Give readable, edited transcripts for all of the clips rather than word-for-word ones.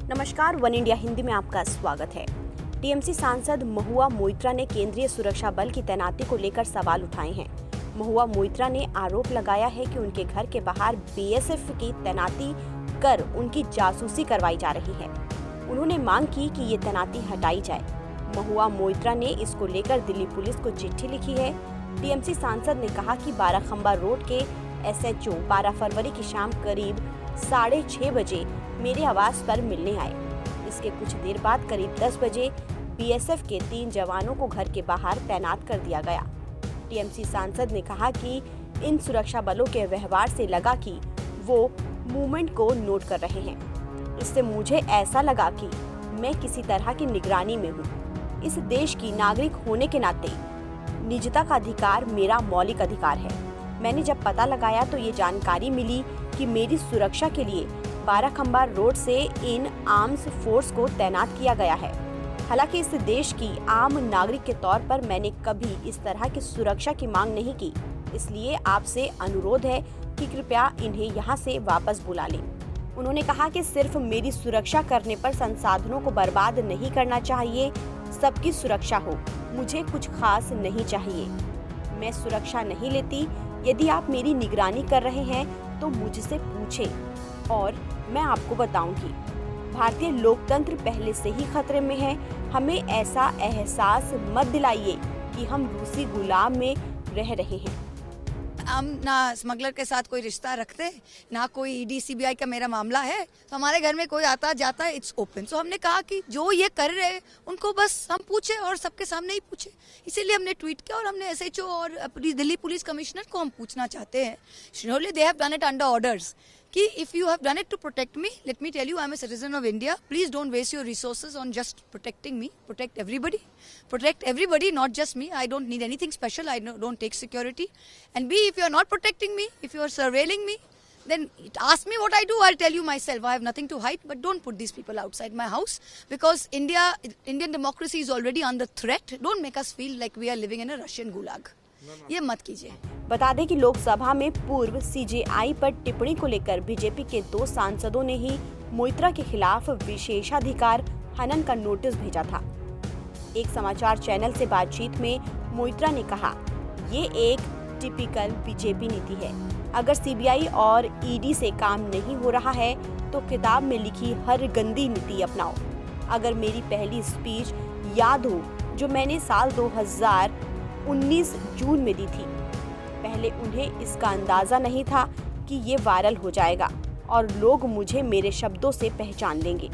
नमस्कार, one India Hindi में आपका स्वागत है। टीएमसी सांसद महुआ मोइत्रा ने केंद्रीय सुरक्षा बल की तैनाती को लेकर सवाल उठाए हैं। महुआ मोइत्रा ने आरोप लगाया है कि उनके घर के बाहर बीएसएफ की तैनाती कर उनकी जासूसी करवाई जा रही है। उन्होंने मांग की कि ये तैनाती हटाई जाए। महुआ मोइत्रा ने इसको लेकर दिल्ली पुलिस को चिट्ठी लिखी है। टीएमसी सांसद ने कहा कि बाराखंबा रोड के एसएचओ 12 फरवरी की शाम करीब 6:30 बजे मेरे आवास पर मिलने आए। इसके कुछ देर बाद करीब 10 बजे बीएसएफ के 3 जवानों को घर के बाहर तैनात कर दिया गया। टीएमसी सांसद ने कहा कि इन सुरक्षा बलों के व्यवहार से लगा कि वो मूवमेंट को नोट कर रहे हैं। इससे मुझे ऐसा लगा कि मैं किसी तरह की निगरानी में हूँ। इस देश की नागरिक होने के नाते निजता का अधिकार मेरा मौलिक अधिकार है। मैंने जब पता लगाया तो ये जानकारी मिली कि मेरी सुरक्षा के लिए बाराखंबा रोड से इन आर्म्स फोर्स को तैनात किया गया है। हालांकि इस देश की आम नागरिक के तौर पर मैंने कभी इस तरह की सुरक्षा की मांग नहीं की, इसलिए आपसे अनुरोध है कि कृपया इन्हें यहां से वापस बुला लें। उन्होंने कहा कि सिर्फ मेरी सुरक्षा करने पर संसाधनों को बर्बाद नहीं करना चाहिए, सबकी सुरक्षा हो, मुझे कुछ खास नहीं चाहिए। मैं सुरक्षा नहीं लेती। यदि आप मेरी निगरानी कर रहे हैं तो मुझसे पूछें और मैं आपको बताऊंगी। भारतीय लोकतंत्र पहले से ही खतरे में है। हमें ऐसा एहसास मत दिलाइए कि हम रूसी गुलाम में रह रहे हैं। हम ना स्मगलर के साथ कोई रिश्ता रखते, ना कोई ईडी सीबीआई का मेरा मामला है। तो हमारे घर में कोई आता जाता है, इट्स ओपन। सो हमने कहा कि जो ये कर रहे हैं उनको बस हम पूछे और सबके सामने ही पूछे। इसीलिए हमने ट्वीट किया और हमने एसएचओ और दिल्ली पुलिस कमिश्नर को हम पूछना चाहते हैं। Surely they have done it under orders कि if you have done it to protect me, let me tell you, I'm a citizen of India. Please don't waste your resources on just protecting me. Protect everybody. Protect everybody, not just me. I don't need anything special. I don't take security. And B, if you are not protecting me, if you are surveilling me, then ask me what I do. I'll tell you myself. I have nothing to hide. But don't put these people outside my house because Indian democracy is already under threat. Don't make us feel like we are living in a Russian gulag. ये मत कीजिए। बता दें कि लोकसभा में पूर्व CJI पर टिप्पणी को लेकर बीजेपी के 2 सांसदों ने ही मोइत्रा के खिलाफ विशेषाधिकार हनन का नोटिस भेजा था। एक समाचार चैनल से बातचीत में मोइत्रा ने कहा, ये एक टिपिकल बीजेपी नीति है। अगर सीबीआई और ईडी से काम नहीं हो रहा है तो किताब में लिखी हर गंदी नीति अपनाओ। अगर मेरी पहली स्पीच याद हो जो मैंने साल 2019 जून में दी थी, पहले उन्हें इसका अंदाजा नहीं था कि ये वायरल हो जाएगा और लोग मुझे मेरे शब्दों से पहचान लेंगे।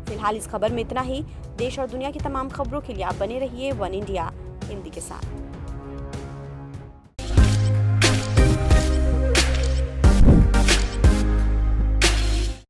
फिलहाल इस खबर में इतना ही। देश और दुनिया की तमाम खबरों के लिए आप बने रहिए वन इंडिया हिंदी के साथ।